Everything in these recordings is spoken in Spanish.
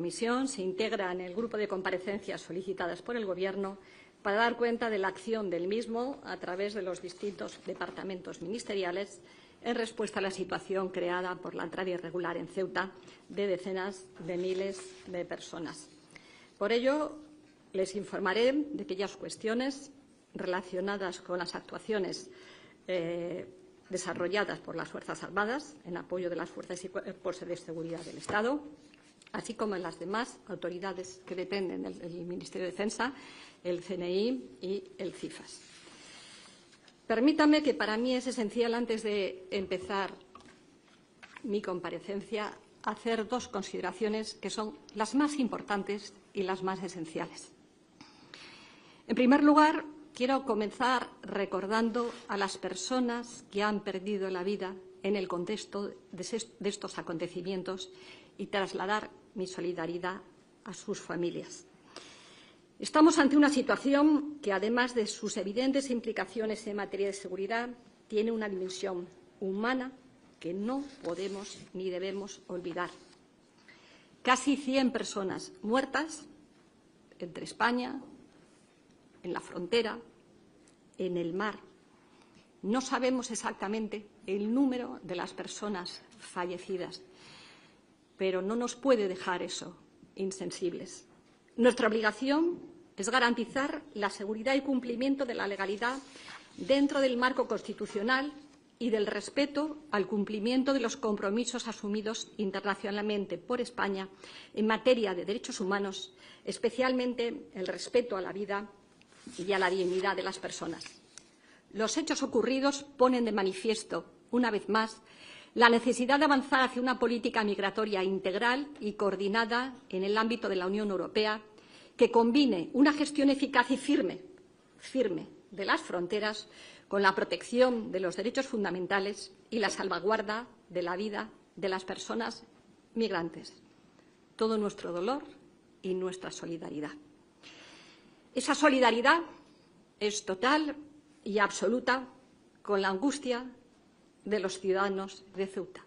comisión se integra en el grupo de comparecencias solicitadas por el Gobierno para dar cuenta de la acción del mismo a través de los distintos departamentos ministeriales en respuesta a la situación creada por la entrada irregular en Ceuta de decenas de miles de personas. Por ello, les informaré de aquellas cuestiones relacionadas con las actuaciones desarrolladas por las Fuerzas Armadas en apoyo de las fuerzas y cuerpos de seguridad del Estado, así como en las demás autoridades que dependen del Ministerio de Defensa, el CNI y el CIFAS. Permítame que para mí es esencial, antes de empezar mi comparecencia, hacer dos consideraciones que son las más importantes y las más esenciales. En primer lugar, quiero comenzar recordando a las personas que han perdido la vida en el contexto de estos acontecimientos y trasladar mi solidaridad a sus familias. Estamos ante una situación que, además de sus evidentes implicaciones en materia de seguridad, tiene una dimensión humana que no podemos ni debemos olvidar. Casi 100 personas muertas entre España, en la frontera, en el mar. No sabemos exactamente el número de las personas fallecidas, pero no nos puede dejar eso insensibles. Nuestra obligación es garantizar la seguridad y cumplimiento de la legalidad dentro del marco constitucional y del respeto al cumplimiento de los compromisos asumidos internacionalmente por España en materia de derechos humanos, especialmente el respeto a la vida y a la dignidad de las personas. Los hechos ocurridos ponen de manifiesto, una vez más, la necesidad de avanzar hacia una política migratoria integral y coordinada en el ámbito de la Unión Europea que combine una gestión eficaz y firme de las fronteras con la protección de los derechos fundamentales y la salvaguarda de la vida de las personas migrantes. Todo nuestro dolor y nuestra solidaridad. Esa solidaridad es total y absoluta con la angustia de los ciudadanos de Ceuta.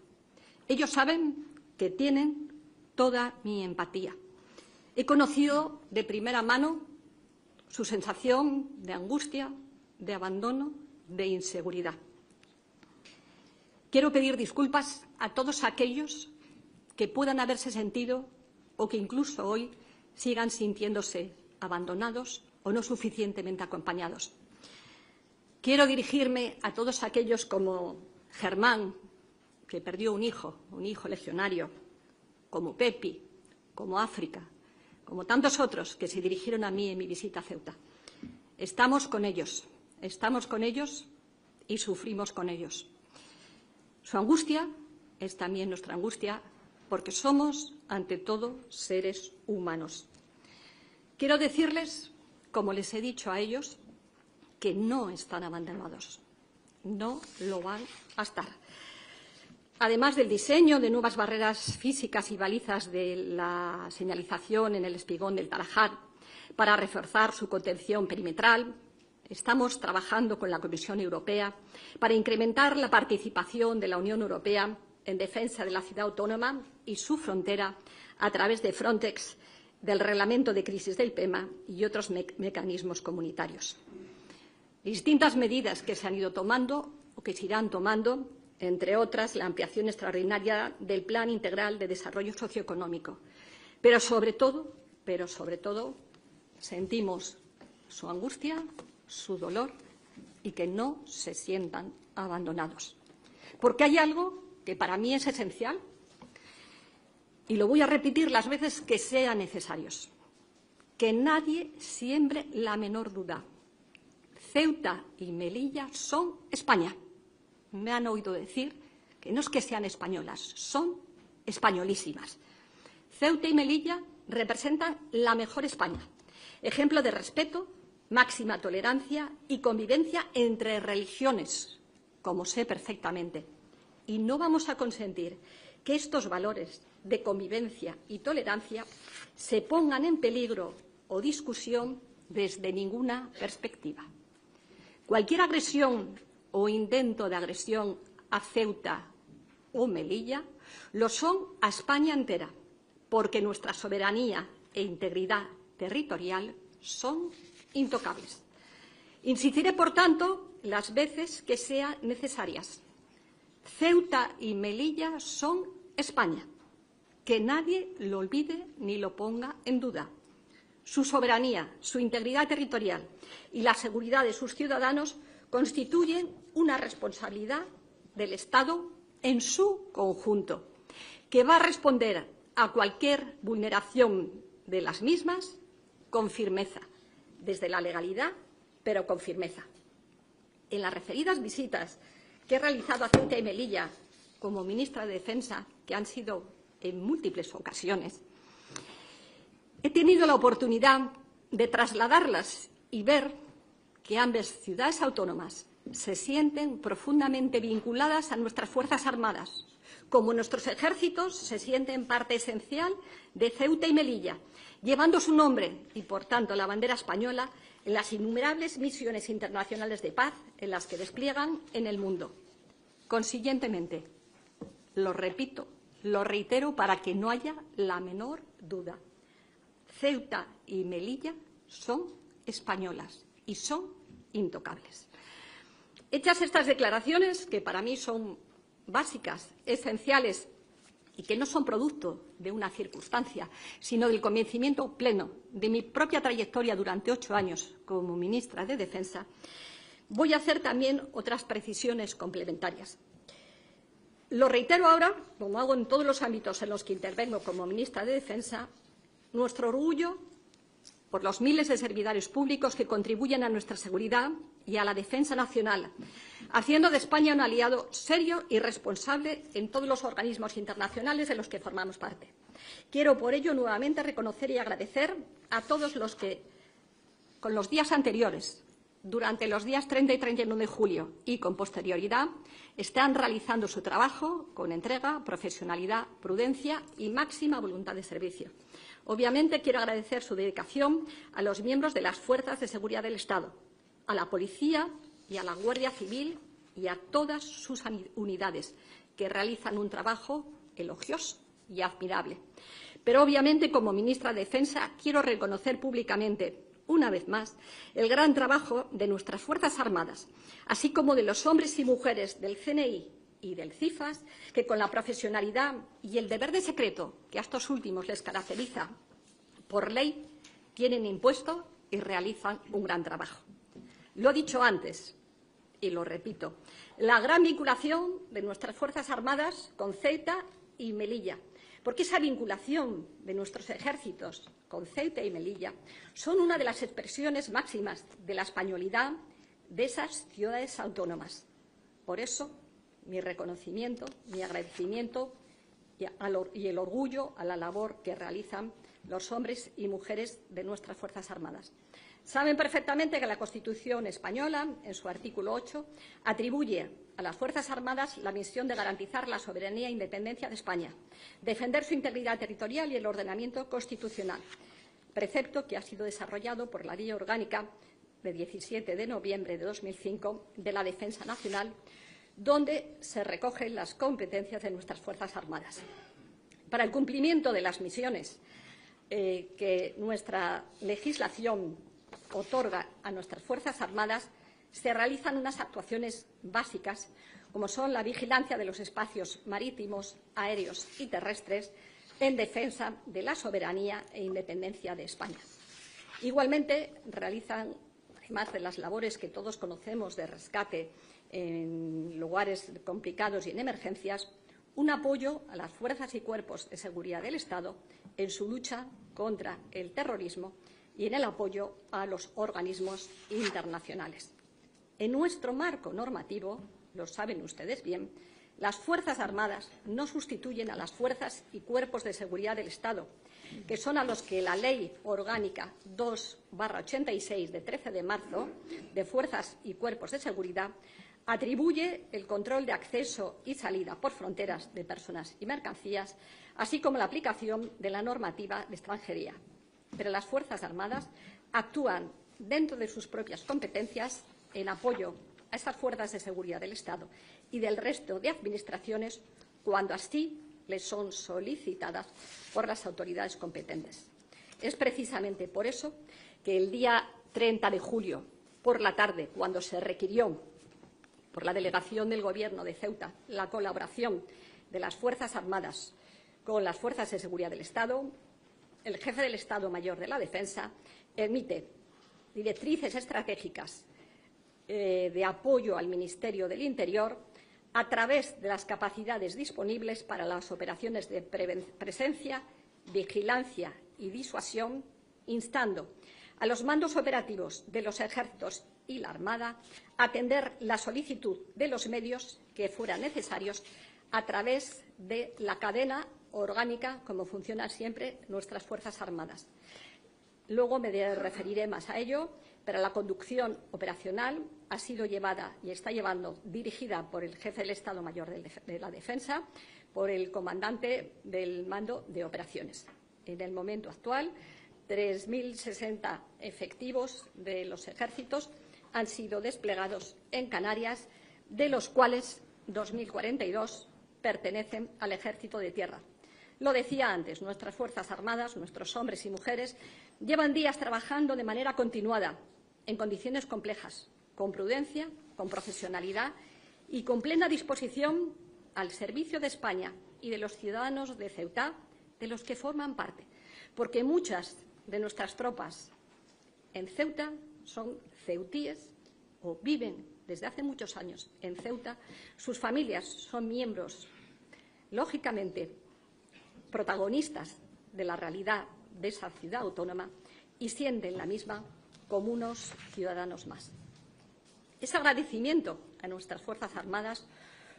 Ellos saben que tienen toda mi empatía. He conocido de primera mano su sensación de angustia, de abandono, de inseguridad. Quiero pedir disculpas a todos aquellos que puedan haberse sentido o que incluso hoy sigan sintiéndose abandonados o no suficientemente acompañados. Quiero dirigirme a todos aquellos como Germán, que perdió un hijo legionario, como Pepi, como África, como tantos otros que se dirigieron a mí en mi visita a Ceuta. Estamos con ellos y sufrimos con ellos. Su angustia es también nuestra angustia, porque somos, ante todo, seres humanos. Quiero decirles, como les he dicho a ellos, que no están abandonados, no lo van a estar. Además del diseño de nuevas barreras físicas y balizas de la señalización en el espigón del Tarajal para reforzar su contención perimetral, estamos trabajando con la Comisión Europea para incrementar la participación de la Unión Europea en defensa de la ciudad autónoma y su frontera a través de Frontex, del Reglamento de Crisis del PEMA y otros mecanismos comunitarios. Distintas medidas que se han ido tomando o que se irán tomando, entre otras la ampliación extraordinaria del Plan Integral de Desarrollo Socioeconómico. Pero sobre todo, sentimos su angustia, su dolor y que no se sientan abandonados. Porque hay algo que para mí es esencial y lo voy a repetir las veces que sean necesarios. Que nadie siembre la menor duda. Ceuta y Melilla son España. Me han oído decir que no es que sean españolas, son españolísimas. Ceuta y Melilla representan la mejor España, ejemplo de respeto, máxima tolerancia y convivencia entre religiones, como sé perfectamente. Y no vamos a consentir que estos valores de convivencia y tolerancia se pongan en peligro o discusión desde ninguna perspectiva. Cualquier agresión o intento de agresión a Ceuta o Melilla lo son a España entera, porque nuestra soberanía e integridad territorial son intocables. Insistiré, por tanto, las veces que sean necesarias. Ceuta y Melilla son España. Que nadie lo olvide ni lo ponga en duda. Su soberanía, su integridad territorial y la seguridad de sus ciudadanos constituyen una responsabilidad del Estado en su conjunto, que va a responder a cualquier vulneración de las mismas con firmeza, desde la legalidad, pero con firmeza. En las referidas visitas que he realizado a Ceuta y Melilla como ministra de Defensa, que han sido en múltiples ocasiones, he tenido la oportunidad de trasladarlas y ver que ambas ciudades autónomas se sienten profundamente vinculadas a nuestras Fuerzas Armadas, como nuestros ejércitos se sienten parte esencial de Ceuta y Melilla, llevando su nombre y, por tanto, la bandera española en las innumerables misiones internacionales de paz en las que despliegan en el mundo. Consiguientemente, lo repito, lo reitero para que no haya la menor duda. Ceuta y Melilla son españolas y son intocables. Hechas estas declaraciones, que para mí son básicas, esenciales y que no son producto de una circunstancia, sino del convencimiento pleno de mi propia trayectoria durante 8 años como ministra de Defensa, voy a hacer también otras precisiones complementarias. Lo reitero ahora, como hago en todos los ámbitos en los que intervengo como ministra de Defensa, nuestro orgullo por los miles de servidores públicos que contribuyen a nuestra seguridad y a la defensa nacional, haciendo de España un aliado serio y responsable en todos los organismos internacionales de los que formamos parte. Quiero, por ello, nuevamente reconocer y agradecer a todos los que, con los días anteriores, durante los días 30 y 31 de julio y con posterioridad, están realizando su trabajo con entrega, profesionalidad, prudencia y máxima voluntad de servicio. Obviamente, quiero agradecer su dedicación a los miembros de las Fuerzas de Seguridad del Estado, a la Policía y a la Guardia Civil y a todas sus unidades, que realizan un trabajo elogioso y admirable. Pero, obviamente, como ministra de Defensa, quiero reconocer públicamente, una vez más, el gran trabajo de nuestras Fuerzas Armadas, así como de los hombres y mujeres del CNI y del CIFAS, que con la profesionalidad y el deber de secreto que a estos últimos les caracteriza por ley, tienen impuesto y realizan un gran trabajo. Lo he dicho antes y lo repito, la gran vinculación de nuestras Fuerzas Armadas con Ceuta y Melilla, porque esa vinculación de nuestros ejércitos con Ceuta y Melilla son una de las expresiones máximas de la españolidad de esas ciudades autónomas. Por eso, mi reconocimiento, mi agradecimiento y el orgullo a la labor que realizan los hombres y mujeres de nuestras Fuerzas Armadas. Saben perfectamente que la Constitución española, en su artículo 8, atribuye a las Fuerzas Armadas la misión de garantizar la soberanía e independencia de España, defender su integridad territorial y el ordenamiento constitucional, precepto que ha sido desarrollado por la Ley Orgánica de 17 de noviembre de 2005 de la Defensa Nacional, donde se recogen las competencias de nuestras Fuerzas Armadas. Para el cumplimiento de las misiones que nuestra legislación otorga a nuestras Fuerzas Armadas, se realizan unas actuaciones básicas, como son la vigilancia de los espacios marítimos, aéreos y terrestres, en defensa de la soberanía e independencia de España. Igualmente, realizan, además de las labores que todos conocemos de rescate en lugares complicados y en emergencias, un apoyo a las fuerzas y cuerpos de seguridad del Estado en su lucha contra el terrorismo y en el apoyo a los organismos internacionales. En nuestro marco normativo, lo saben ustedes bien, las Fuerzas Armadas no sustituyen a las fuerzas y cuerpos de seguridad del Estado, que son a los que la Ley Orgánica 2/86 de 13 de marzo de Fuerzas y Cuerpos de Seguridad atribuye el control de acceso y salida por fronteras de personas y mercancías, así como la aplicación de la normativa de extranjería. Pero las Fuerzas Armadas actúan dentro de sus propias competencias en apoyo a esas fuerzas de seguridad del Estado y del resto de administraciones cuando así les son solicitadas por las autoridades competentes. Es precisamente por eso que el día 30 de julio, por la tarde, cuando se requirió por la delegación del Gobierno de Ceuta la colaboración de las Fuerzas Armadas con las Fuerzas de Seguridad del Estado, el jefe del Estado Mayor de la Defensa emite directrices estratégicas de apoyo al Ministerio del Interior a través de las capacidades disponibles para las operaciones de presencia, vigilancia y disuasión, instando a los mandos operativos de los ejércitos y la Armada a atender la solicitud de los medios que fueran necesarios a través de la cadena orgánica, como funcionan siempre nuestras Fuerzas Armadas. Luego me referiré más a ello, pero la conducción operacional ha sido llevada y está dirigida por el jefe del Estado Mayor de la Defensa, por el comandante del mando de operaciones. En el momento actual, 3.060 efectivos de los ejércitos han sido desplegados en Canarias, de los cuales 2.042 pertenecen al Ejército de Tierra. Lo decía antes, nuestras Fuerzas Armadas, nuestros hombres y mujeres, llevan días trabajando de manera continuada, en condiciones complejas, con prudencia, con profesionalidad y con plena disposición al servicio de España y de los ciudadanos de Ceuta, de los que forman parte, porque muchas de nuestras tropas en Ceuta son ceutíes o viven desde hace muchos años en Ceuta. Sus familias son miembros, lógicamente, protagonistas de la realidad de esa ciudad autónoma y sienten la misma como unos ciudadanos más. Ese agradecimiento a nuestras Fuerzas Armadas,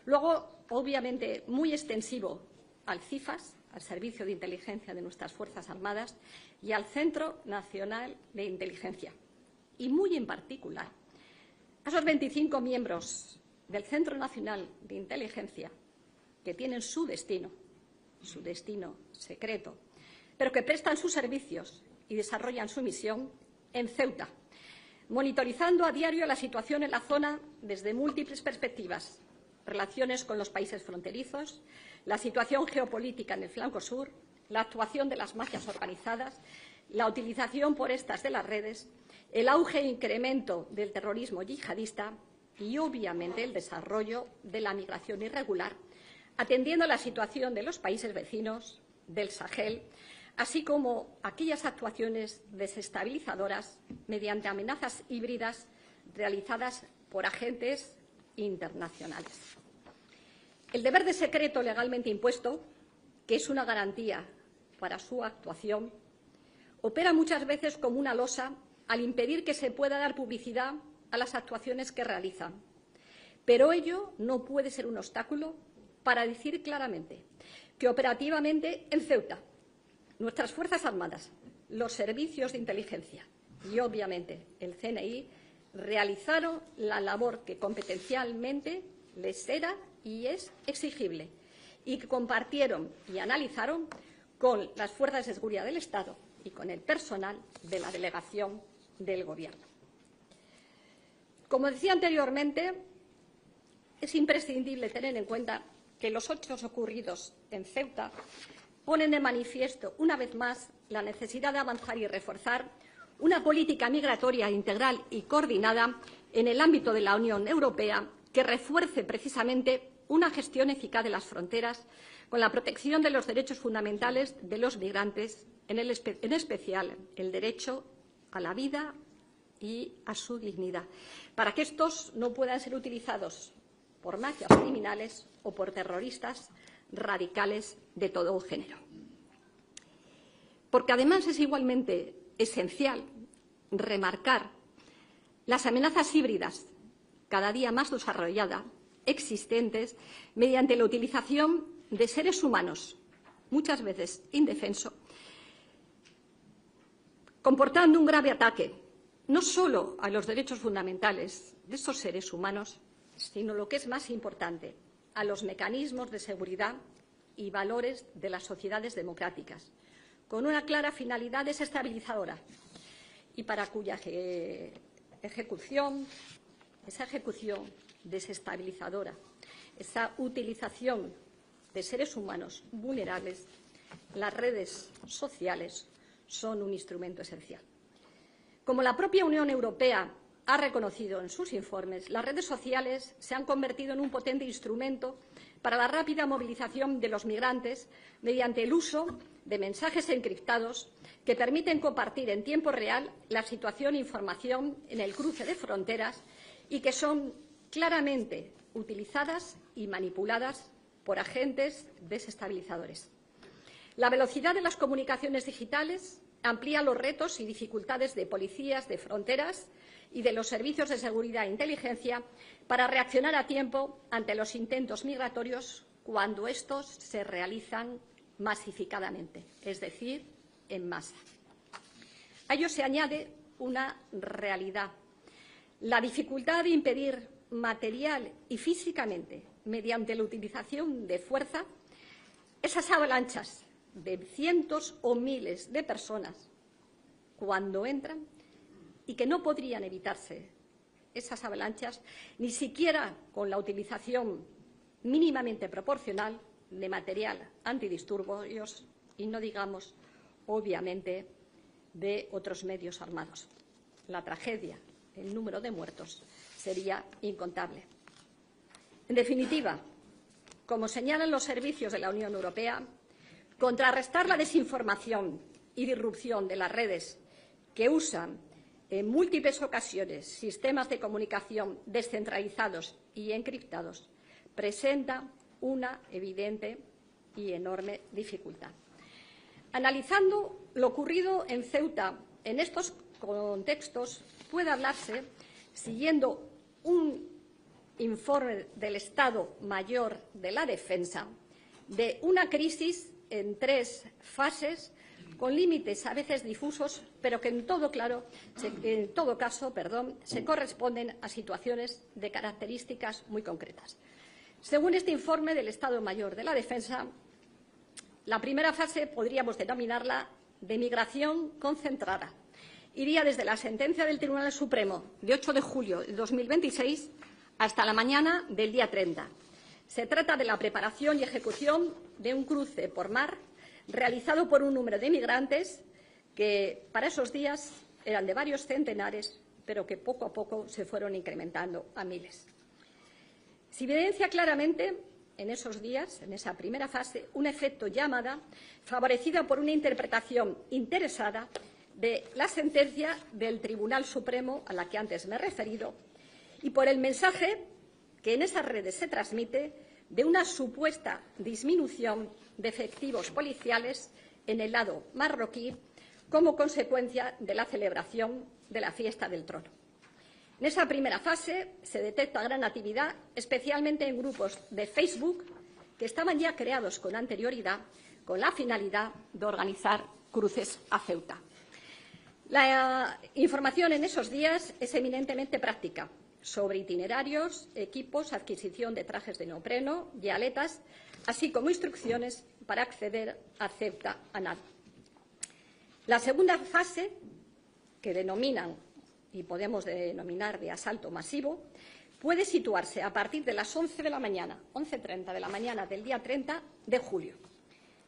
luego, obviamente, muy extensivo al CIFAS, al Servicio de Inteligencia de nuestras Fuerzas Armadas, y al Centro Nacional de Inteligencia, y muy en particular a esos 25 miembros del Centro Nacional de Inteligencia que tienen su destino secreto, pero que prestan sus servicios y desarrollan su misión en Ceuta, monitorizando a diario la situación en la zona desde múltiples perspectivas: relaciones con los países fronterizos, la situación geopolítica en el flanco sur, la actuación de las mafias organizadas, la utilización por estas de las redes, el auge e incremento del terrorismo yihadista y, obviamente, el desarrollo de la migración irregular, atendiendo a la situación de los países vecinos, del Sahel, así como aquellas actuaciones desestabilizadoras mediante amenazas híbridas realizadas por agentes internacionales. El deber de secreto legalmente impuesto, que es una garantía para su actuación, opera muchas veces como una losa al impedir que se pueda dar publicidad a las actuaciones que realizan. Pero ello no puede ser un obstáculo para decir claramente que operativamente en Ceuta nuestras Fuerzas Armadas, los servicios de inteligencia y, obviamente, el CNI realizaron la labor que competencialmente les era y es exigible y que compartieron y analizaron con las Fuerzas de Seguridad del Estado y con el personal de la delegación del Gobierno. Como decía anteriormente, es imprescindible tener en cuenta que los hechos ocurridos en Ceuta ponen de manifiesto, una vez más, la necesidad de avanzar y reforzar una política migratoria integral y coordinada en el ámbito de la Unión Europea que refuerce precisamente una gestión eficaz de las fronteras con la protección de los derechos fundamentales de los migrantes, en especial el derecho a la vida y a su dignidad, para que estos no puedan ser utilizados por mafias criminales o por terroristas radicales de todo género. Porque además es igualmente esencial remarcar las amenazas híbridas cada día más desarrolladas, existentes, mediante la utilización de seres humanos, muchas veces indefensos, comportando un grave ataque no solo a los derechos fundamentales de estos seres humanos, sino, lo que es más importante, a los mecanismos de seguridad y valores de las sociedades democráticas, con una clara finalidad desestabilizadora y para cuya ejecución desestabilizadora, esa utilización de seres humanos vulnerables, las redes sociales son un instrumento esencial. Como la propia Unión Europea ha reconocido en sus informes, las redes sociales se han convertido en un potente instrumento para la rápida movilización de los migrantes mediante el uso de mensajes encriptados que permiten compartir en tiempo real la situación e información en el cruce de fronteras y que son claramente utilizadas y manipuladas por agentes desestabilizadores. La velocidad de las comunicaciones digitales amplía los retos y dificultades de policías de fronteras y de los servicios de seguridad e inteligencia para reaccionar a tiempo ante los intentos migratorios cuando estos se realizan masificadamente, es decir, en masa. A ello se añade una realidad: la dificultad de impedir material y físicamente, mediante la utilización de fuerza, esas avalanchas de cientos o miles de personas cuando entran, y que no podrían evitarse esas avalanchas ni siquiera con la utilización mínimamente proporcional de material antidisturbios y no digamos, obviamente, de otros medios armados. La tragedia, el número de muertos, sería incontable. En definitiva, como señalan los servicios de la Unión Europea, contrarrestar la desinformación y disrupción de las redes que usan en múltiples ocasiones sistemas de comunicación descentralizados y encriptados presenta una evidente y enorme dificultad. Analizando lo ocurrido en Ceuta en estos contextos, puede hablarse, siguiendo un informe del Estado Mayor de la Defensa, de una crisis en 3 fases con límites a veces difusos, pero que en todo caso, se corresponden a situaciones de características muy concretas. Según este informe del Estado Mayor de la Defensa, la primera fase podríamos denominarla de migración concentrada. Iría desde la sentencia del Tribunal Supremo de 8 de julio de 2026 hasta la mañana del día 30. Se trata de la preparación y ejecución de un cruce por mar realizado por un número de migrantes que para esos días eran de varios centenares, pero que poco a poco se fueron incrementando a miles. Se evidencia claramente en esos días, en esa primera fase, un efecto llamada favorecido por una interpretación interesada de la sentencia del Tribunal Supremo a la que antes me he referido y por el mensaje que en esas redes se transmite de una supuesta disminución de efectivos policiales en el lado marroquí como consecuencia de la celebración de la fiesta del trono. En esa primera fase se detecta gran actividad, especialmente en grupos de Facebook que estaban ya creados con anterioridad con la finalidad de organizar cruces a Ceuta. La información en esos días es eminentemente práctica, sobre itinerarios, equipos, adquisición de trajes de neopreno y aletas, así como instrucciones para acceder a Ceuta a nado. La segunda fase, que denominan y podemos denominar de asalto masivo, puede situarse a partir de las 11 de la mañana, 11:30 de la mañana del día 30 de julio.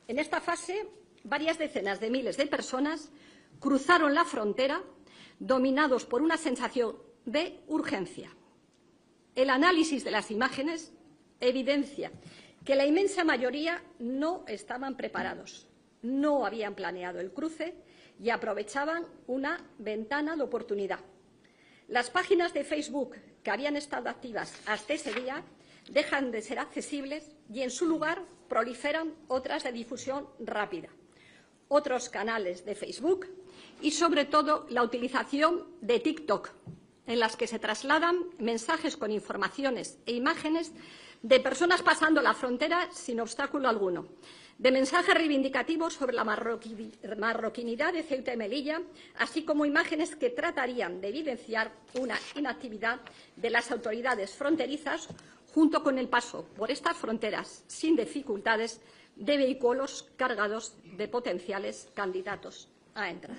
En esta fase, varias decenas de miles de personas cruzaron la frontera dominados por una sensación de urgencia. El análisis de las imágenes evidencia que la inmensa mayoría no estaban preparados, no habían planeado el cruce y aprovechaban una ventana de oportunidad. Las páginas de Facebook que habían estado activas hasta ese día dejan de ser accesibles y en su lugar proliferan otras de difusión rápida, otros canales de Facebook y, sobre todo, la utilización de TikTok, en las que se trasladan mensajes con informaciones e imágenes de personas pasando la frontera sin obstáculo alguno, de mensajes reivindicativos sobre la marroquinidad de Ceuta y Melilla, así como imágenes que tratarían de evidenciar una inactividad de las autoridades fronterizas junto con el paso por estas fronteras sin dificultades de vehículos cargados de potenciales candidatos a entrar.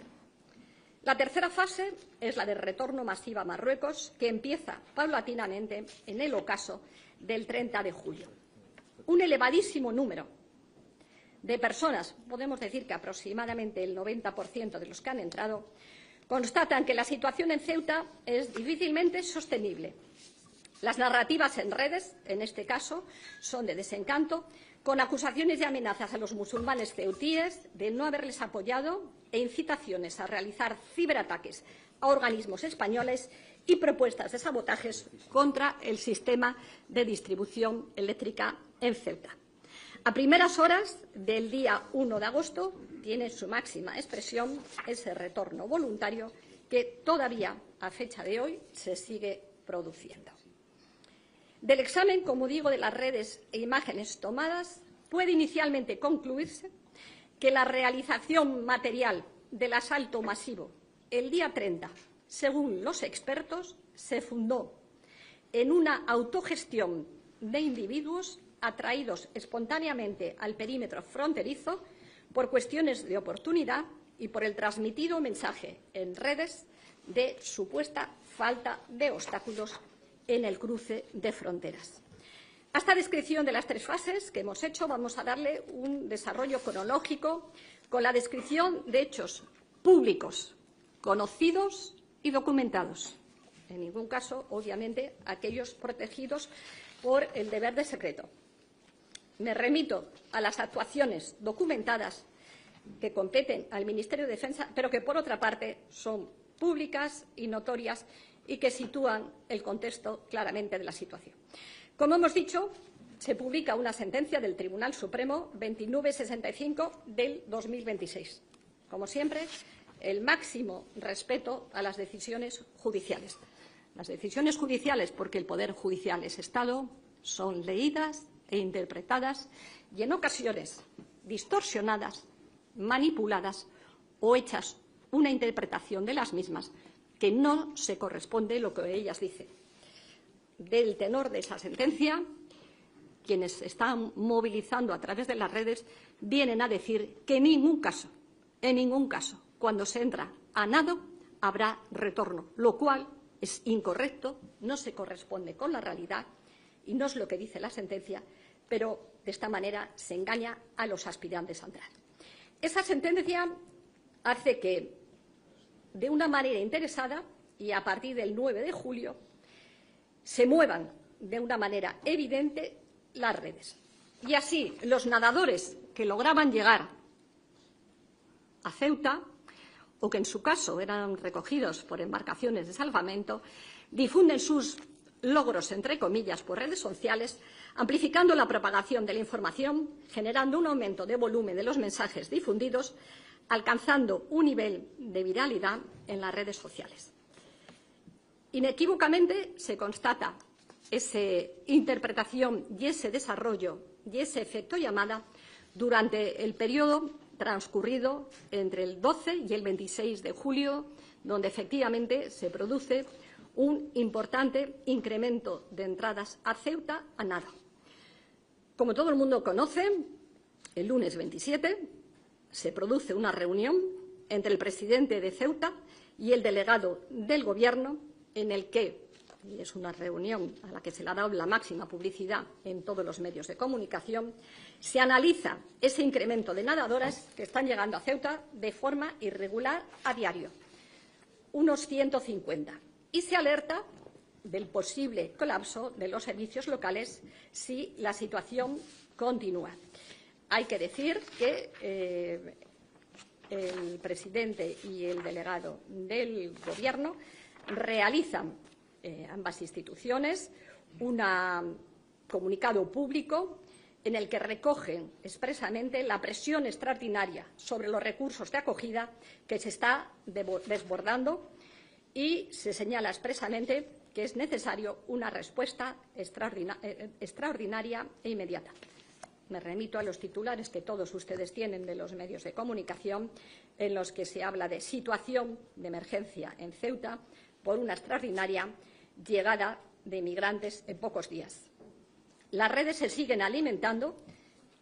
La tercera fase es la del retorno masivo a Marruecos, que empieza paulatinamente en el ocaso del 30 de julio. un elevadísimo número de personas, podemos decir que aproximadamente el 90% de los que han entrado, constatan que la situación en Ceuta es difícilmente sostenible. Las narrativas en redes, en este caso, son de desencanto, con acusaciones y amenazas a los musulmanes ceutíes de no haberles apoyado e incitaciones a realizar ciberataques a organismos españoles y propuestas de sabotajes contra el sistema de distribución eléctrica en Ceuta. A primeras horas del día 1 de agosto tiene su máxima expresión ese retorno voluntario que todavía, a fecha de hoy, se sigue produciendo. Del examen, como digo, de las redes e imágenes tomadas, puede inicialmente concluirse que la realización material del asalto masivo el día 30, según los expertos, se fundó en una autogestión de individuos atraídos espontáneamente al perímetro fronterizo por cuestiones de oportunidad y por el transmitido mensaje en redes de supuesta falta de obstáculos en el cruce de fronteras. A esta descripción de las tres fases que hemos hecho vamos a darle un desarrollo cronológico con la descripción de hechos públicos, conocidos y documentados. En ningún caso, obviamente, aquellos protegidos por el deber de secreto. Me remito a las actuaciones documentadas que competen al Ministerio de Defensa, pero que, por otra parte, son públicas y notorias y que sitúan el contexto claramente de la situación. Como hemos dicho, se publica una sentencia del Tribunal Supremo 2965 del 2026. Como siempre, el máximo respeto a las decisiones judiciales. Las decisiones judiciales, porque el Poder Judicial es Estado, son leídas e interpretadas y, en ocasiones, distorsionadas, manipuladas o hechas una interpretación de las mismas que no se corresponde lo que ellas dicen. Del tenor de esa sentencia, quienes están movilizando a través de las redes vienen a decir que en ningún caso, cuando se entra a nado, habrá retorno, lo cual es incorrecto, no se corresponde con la realidad y no es lo que dice la sentencia, pero de esta manera se engaña a los aspirantes a entrar. Esa sentencia hace que, de una manera interesada y a partir del 9 de julio, se muevan de una manera evidente las redes. Y así, los nadadores que lograban llegar a Ceuta, o que en su caso eran recogidos por embarcaciones de salvamento, difunden sus logros, entre comillas, por redes sociales, amplificando la propagación de la información, generando un aumento de volumen de los mensajes difundidos, alcanzando un nivel de viralidad en las redes sociales. Inequívocamente se constata esa interpretación y ese desarrollo y ese efecto llamada durante el periodo transcurrido entre el 12 y el 26 de julio, donde efectivamente se produce un importante incremento de entradas a Ceuta a nado. Como todo el mundo conoce, el lunes 27 se produce una reunión entre el presidente de Ceuta y el delegado del Gobierno, en el que, y es una reunión a la que se le ha dado la máxima publicidad en todos los medios de comunicación, se analiza ese incremento de nadadoras que están llegando a Ceuta de forma irregular a diario, unos 150, y se alerta del posible colapso de los servicios locales si la situación continúa. Hay que decir que el presidente y el delegado del Gobierno realizan, ambas instituciones, un comunicado público en el que recogen expresamente la presión extraordinaria sobre los recursos de acogida que se está desbordando y se señala expresamente que es necesario una respuesta extraordinaria e inmediata. Me remito a los titulares que todos ustedes tienen de los medios de comunicación, en los que se habla de situación de emergencia en Ceuta por una extraordinaria llegada de inmigrantes en pocos días. Las redes se siguen alimentando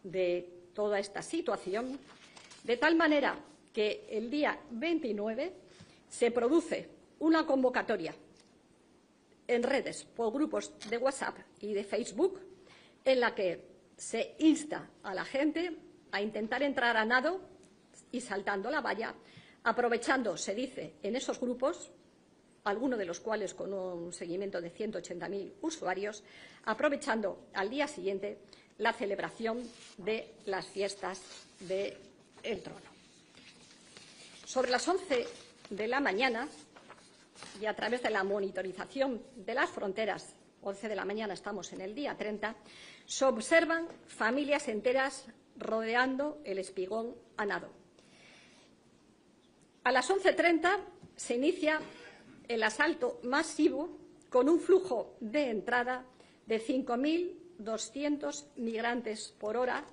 de toda esta situación, de tal manera que el día 29 se produce una convocatoria en redes por grupos de WhatsApp y de Facebook, en la que se insta a la gente a intentar entrar a nado y saltando la valla, aprovechando, se dice, en esos grupos, algunos de los cuales con un seguimiento de 180.000 usuarios, aprovechando al día siguiente la celebración de las fiestas del Trono. Sobre las 11 de la mañana, y a través de la monitorización de las fronteras, 11 de la mañana estamos en el día 30, se observan familias enteras rodeando el espigón a nado. A las 11:30 se inicia el asalto masivo con un flujo de entrada de 5.200 migrantes por hora,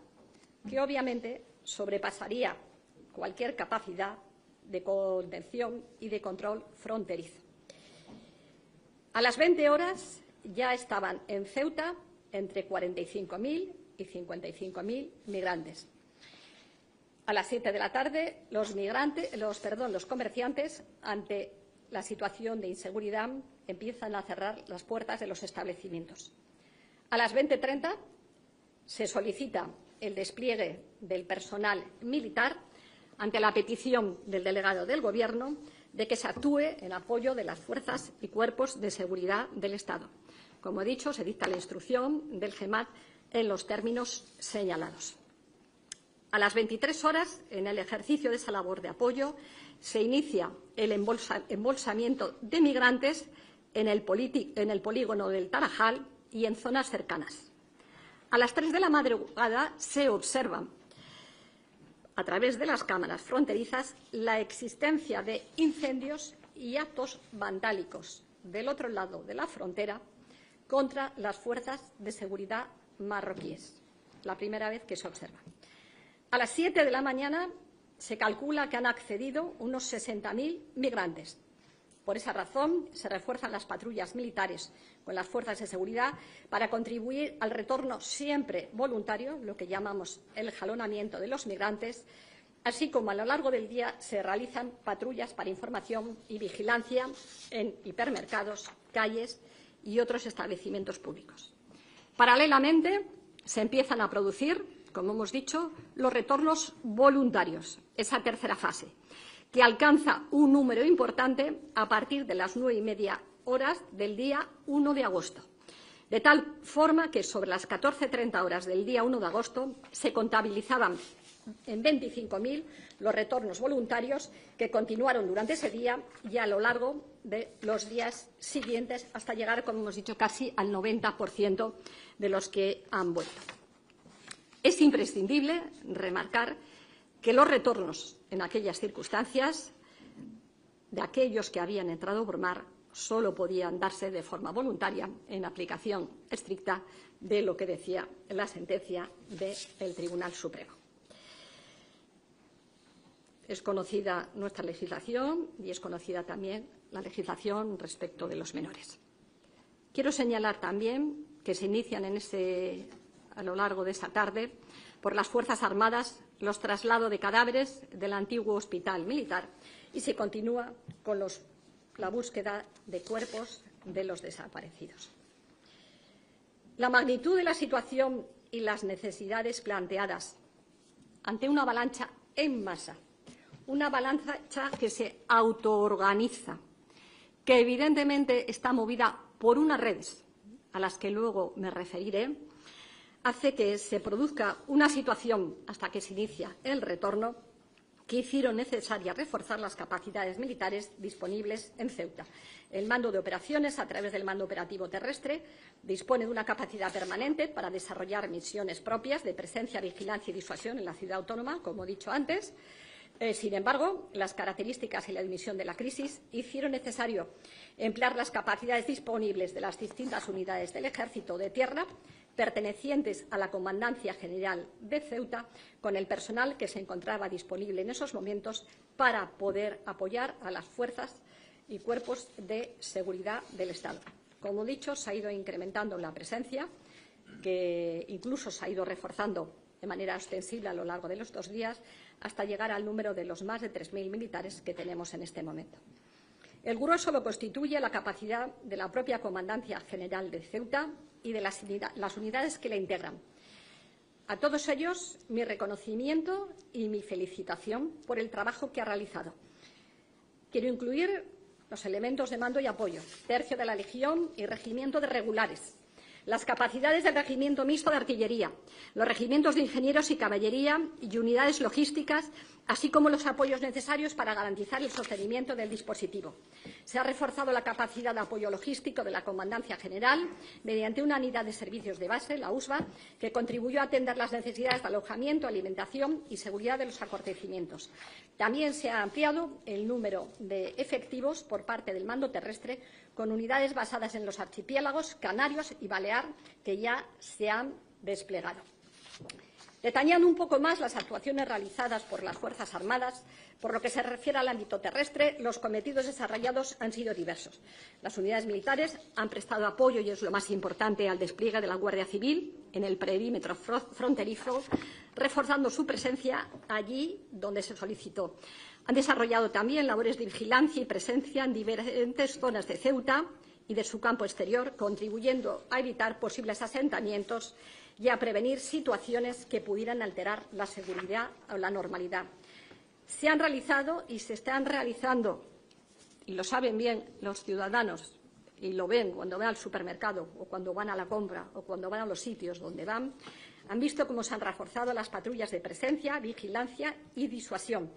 que obviamente sobrepasaría cualquier capacidad de contención y de control fronterizo. A las 20 horas ya estaban en Ceuta entre 45.000 y 55.000 migrantes. A las 7 de la tarde, los comerciantes, ante la situación de inseguridad, empiezan a cerrar las puertas de los establecimientos. A las 20:30 se solicita el despliegue del personal militar ante la petición del delegado del Gobierno de que se actúe en apoyo de las fuerzas y cuerpos de seguridad del Estado. Como he dicho, se dicta la instrucción del GEMAT en los términos señalados. A las 23 horas, en el ejercicio de esa labor de apoyo, se inicia el embolsamiento de migrantes en el polígono del Tarajal y en zonas cercanas. A las 3 de la madrugada se observa, a través de las cámaras fronterizas, la existencia de incendios y actos vandálicos del otro lado de la frontera contra las fuerzas de seguridad marroquíes. La primera vez que se observa. A las 7 de la mañana se calcula que han accedido unos 60.000 migrantes. Por esa razón, se refuerzan las patrullas militares con las fuerzas de seguridad para contribuir al retorno siempre voluntario, lo que llamamos el jalonamiento de los migrantes, así como a lo largo del día se realizan patrullas para información y vigilancia en hipermercados, calles y otros establecimientos públicos. Paralelamente, se empiezan a producir, como hemos dicho, los retornos voluntarios, esa tercera fase, que alcanza un número importante a partir de las 9:30 horas del día 1 de agosto. De tal forma que sobre las 14:30 horas del día 1 de agosto se contabilizaban en 25.000 los retornos voluntarios que continuaron durante ese día y a lo largo de los días siguientes hasta llegar, como hemos dicho, casi al 90% de los que han vuelto. Es imprescindible remarcar que los retornos en aquellas circunstancias de aquellos que habían entrado por mar solo podían darse de forma voluntaria en aplicación estricta de lo que decía la sentencia del Tribunal Supremo. Es conocida nuestra legislación y es conocida también la legislación respecto de los menores. Quiero señalar también que se inician a lo largo de esa tarde por las Fuerzas Armadas los traslados de cadáveres del antiguo hospital militar y se continúa con la búsqueda de cuerpos de los desaparecidos. La magnitud de la situación y las necesidades planteadas ante una avalancha en masa, una avalancha que se autoorganiza, que evidentemente está movida por unas redes a las que luego me referiré, hace que se produzca una situación hasta que se inicia el retorno que hicieron necesaria reforzar las capacidades militares disponibles en Ceuta. El mando de operaciones, a través del mando operativo terrestre, dispone de una capacidad permanente para desarrollar misiones propias de presencia, vigilancia y disuasión en la ciudad autónoma, como he dicho antes. Sin embargo, las características y la dimensión de la crisis hicieron necesario emplear las capacidades disponibles de las distintas unidades del Ejército de Tierra pertenecientes a la Comandancia General de Ceuta, con el personal que se encontraba disponible en esos momentos para poder apoyar a las fuerzas y cuerpos de seguridad del Estado. Como he dicho, se ha ido incrementando la presencia, que incluso se ha ido reforzando de manera ostensible a lo largo de los 2 días, hasta llegar al número de los más de 3.000 militares que tenemos en este momento. El grueso lo constituye la capacidad de la propia Comandancia General de Ceuta y de las unidades que la integran. A todos ellos, mi reconocimiento y mi felicitación por el trabajo que ha realizado. Quiero incluir los elementos de mando y apoyo, tercio de la Legión y regimiento de regulares, las capacidades del regimiento mixto de artillería, los regimientos de ingenieros y caballería y unidades logísticas, así como los apoyos necesarios para garantizar el sostenimiento del dispositivo. Se ha reforzado la capacidad de apoyo logístico de la Comandancia General mediante una unidad de servicios de base, la USBA, que contribuyó a atender las necesidades de alojamiento, alimentación y seguridad de los acontecimientos. También se ha ampliado el número de efectivos por parte del mando terrestre con unidades basadas en los archipiélagos canarios y balear que ya se han desplegado. Detallando un poco más las actuaciones realizadas por las Fuerzas Armadas, por lo que se refiere al ámbito terrestre, los cometidos desarrollados han sido diversos. Las unidades militares han prestado apoyo, y es lo más importante, al despliegue de la Guardia Civil en el perímetro fronterizo, reforzando su presencia allí donde se solicitó. Han desarrollado también labores de vigilancia y presencia en diferentes zonas de Ceuta y de su campo exterior, contribuyendo a evitar posibles asentamientos y a prevenir situaciones que pudieran alterar la seguridad o la normalidad. Se han realizado y se están realizando, y lo saben bien los ciudadanos, y lo ven cuando van al supermercado o cuando van a la compra o cuando van a los sitios donde van, han visto cómo se han reforzado las patrullas de presencia, vigilancia y disuasión.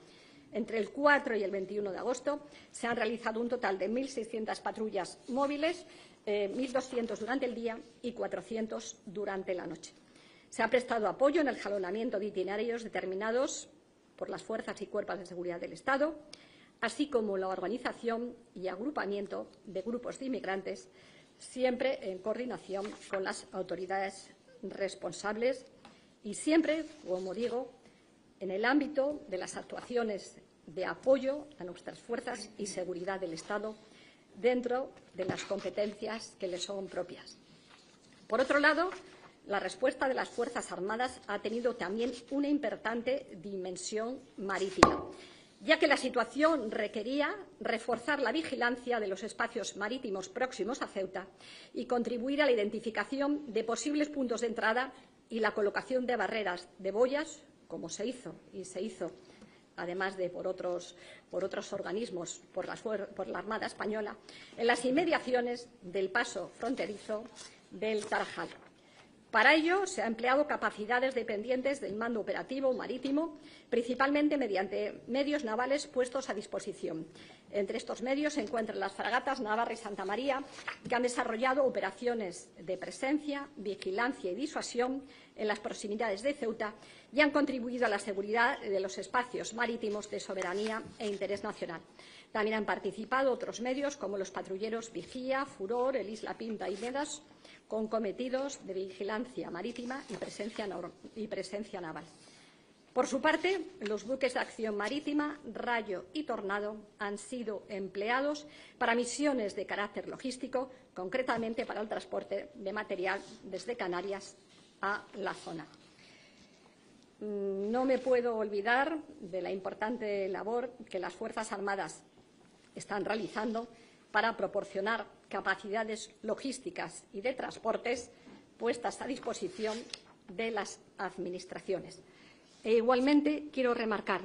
Entre el 4 y el 21 de agosto se han realizado un total de 1.600 patrullas móviles, 1.200 durante el día y 400 durante la noche. Se ha prestado apoyo en el jalonamiento de itinerarios determinados por las fuerzas y cuerpos de seguridad del Estado, así como la organización y agrupamiento de grupos de inmigrantes, siempre en coordinación con las autoridades responsables y siempre, como digo, en el ámbito de las actuaciones de apoyo a nuestras fuerzas y seguridad del Estado dentro de las competencias que les son propias. Por otro lado, la respuesta de las Fuerzas Armadas ha tenido también una importante dimensión marítima, ya que la situación requería reforzar la vigilancia de los espacios marítimos próximos a Ceuta y contribuir a la identificación de posibles puntos de entrada y la colocación de barreras de boyas, como se hizo y se hizo, además de por otros organismos, por la Armada Española, en las inmediaciones del paso fronterizo del Tarajal. Para ello, se han empleado capacidades dependientes del mando operativo marítimo, principalmente mediante medios navales puestos a disposición. Entre estos medios se encuentran las fragatas Navarra y Santa María, que han desarrollado operaciones de presencia, vigilancia y disuasión en las proximidades de Ceuta y han contribuido a la seguridad de los espacios marítimos de soberanía e interés nacional. También han participado otros medios como los patrulleros Vigía, Furor, el Isla Pinta y Medas, con cometidos de vigilancia marítima y presencia naval. Por su parte, los buques de acción marítima Rayo y Tornado han sido empleados para misiones de carácter logístico, concretamente para el transporte de material desde Canarias a la zona. No me puedo olvidar de la importante labor que las Fuerzas Armadas están realizando para proporcionar capacidades logísticas y de transportes puestas a disposición de las administraciones. E igualmente quiero remarcar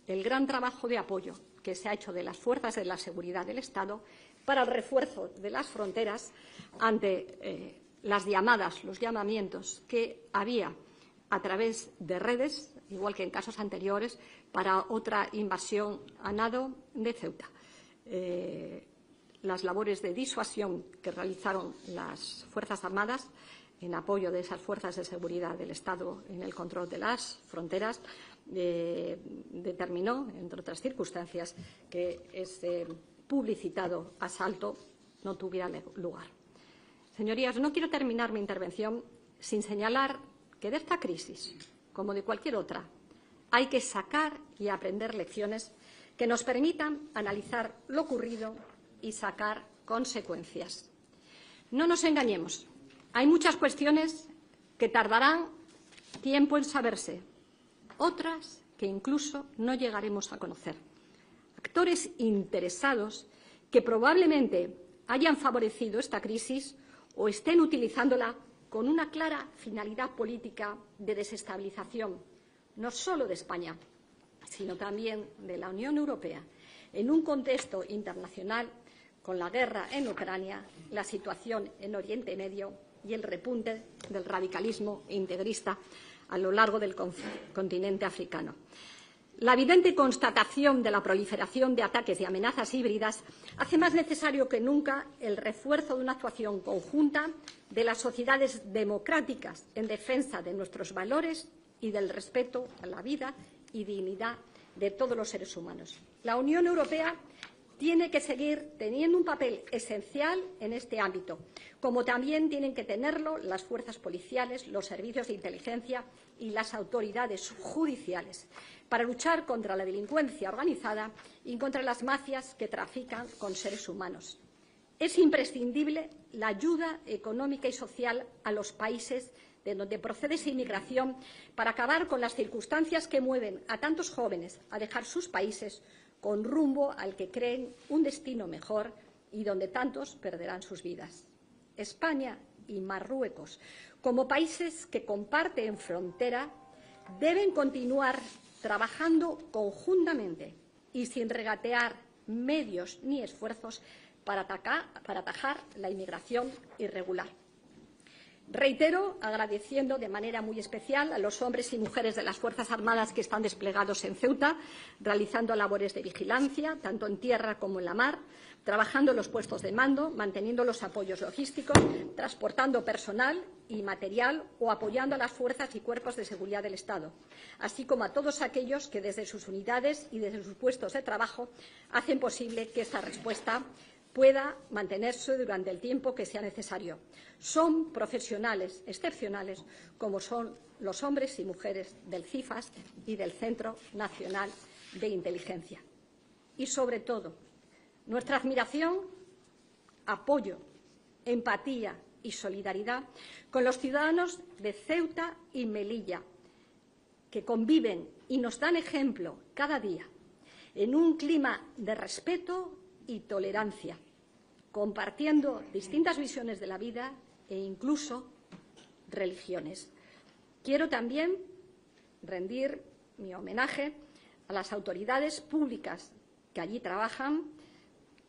el gran trabajo de apoyo que se ha hecho de las fuerzas de la seguridad del Estado para el refuerzo de las fronteras ante las llamadas, los llamamientos que había a través de redes, igual que en casos anteriores, para otra invasión a nado de Ceuta. Las labores de disuasión que realizaron las Fuerzas Armadas en apoyo de esas fuerzas de seguridad del Estado en el control de las fronteras determinó, entre otras circunstancias, que ese publicitado asalto no tuviera lugar. Señorías, no quiero terminar mi intervención sin señalar que de esta crisis, como de cualquier otra, hay que sacar y aprender lecciones que nos permitan analizar lo ocurrido y sacar consecuencias. No nos engañemos. Hay muchas cuestiones que tardarán tiempo en saberse, otras que incluso no llegaremos a conocer. Actores interesados que probablemente hayan favorecido esta crisis o estén utilizándola con una clara finalidad política de desestabilización, no solo de España, sino también de la Unión Europea, en un contexto internacional con la guerra en Ucrania, la situación en Oriente Medio y el repunte del radicalismo integrista a lo largo del continente africano. La evidente constatación de la proliferación de ataques y amenazas híbridas hace más necesario que nunca el refuerzo de una actuación conjunta de las sociedades democráticas en defensa de nuestros valores y del respeto a la vida y dignidad de todos los seres humanos. La Unión Europea tiene que seguir teniendo un papel esencial en este ámbito, como también tienen que tenerlo las fuerzas policiales, los servicios de inteligencia y las autoridades judiciales, para luchar contra la delincuencia organizada y contra las mafias que trafican con seres humanos. Es imprescindible la ayuda económica y social a los países de donde procede esa inmigración para acabar con las circunstancias que mueven a tantos jóvenes a dejar sus países con rumbo al que creen un destino mejor y donde tantos perderán sus vidas. España y Marruecos, como países que comparten frontera, deben continuar trabajando conjuntamente y sin regatear medios ni esfuerzos para atajar la inmigración irregular. Reitero, agradeciendo de manera muy especial a los hombres y mujeres de las Fuerzas Armadas que están desplegados en Ceuta, realizando labores de vigilancia, tanto en tierra como en la mar, trabajando en los puestos de mando, manteniendo los apoyos logísticos, transportando personal y material o apoyando a las fuerzas y cuerpos de seguridad del Estado, así como a todos aquellos que desde sus unidades y desde sus puestos de trabajo hacen posible que esta respuesta pueda mantenerse durante el tiempo que sea necesario. Son profesionales excepcionales, como son los hombres y mujeres del CIFAS y del Centro Nacional de Inteligencia. Y, sobre todo, nuestra admiración, apoyo, empatía y solidaridad con los ciudadanos de Ceuta y Melilla, que conviven y nos dan ejemplo cada día en un clima de respeto y tolerancia, compartiendo distintas visiones de la vida e incluso religiones. Quiero también rendir mi homenaje a las autoridades públicas que allí trabajan,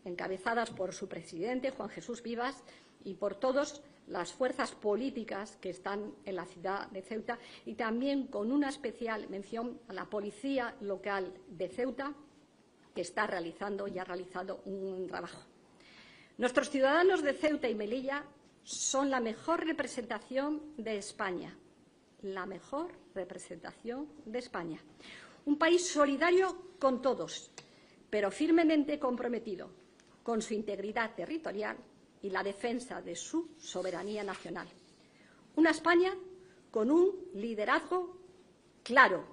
encabezadas por su presidente, Juan Jesús Vivas, y por todas las fuerzas políticas que están en la ciudad de Ceuta, y también con una especial mención a la policía local de Ceuta, que está realizando y ha realizado un trabajo. Nuestros ciudadanos de Ceuta y Melilla son la mejor representación de España, la mejor representación de España. Un país solidario con todos, pero firmemente comprometido con su integridad territorial y la defensa de su soberanía nacional. Una España con un liderazgo claro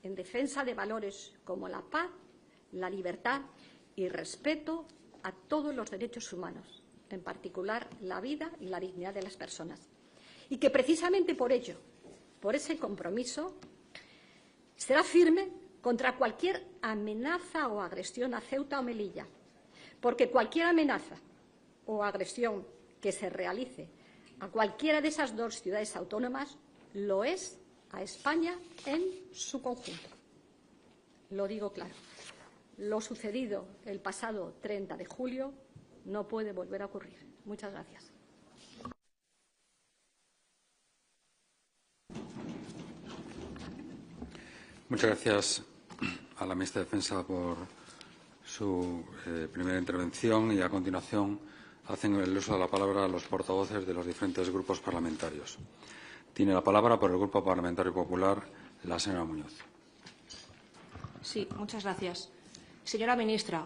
en defensa de valores como la paz, la libertad y respeto a todos los derechos humanos, en particular la vida y la dignidad de las personas. Y que precisamente por ello, por ese compromiso, será firme contra cualquier amenaza o agresión a Ceuta o Melilla, porque cualquier amenaza o agresión que se realice a cualquiera de esas dos ciudades autónomas lo es a España en su conjunto. Lo digo claro. Lo sucedido el pasado 30 de julio no puede volver a ocurrir. Muchas gracias. Muchas gracias a la ministra de Defensa por su primera intervención y, a continuación, hacen el uso de la palabra los portavoces de los diferentes grupos parlamentarios. Tiene la palabra por el Grupo Parlamentario Popular la señora Muñoz. Sí, muchas gracias. Señora ministra,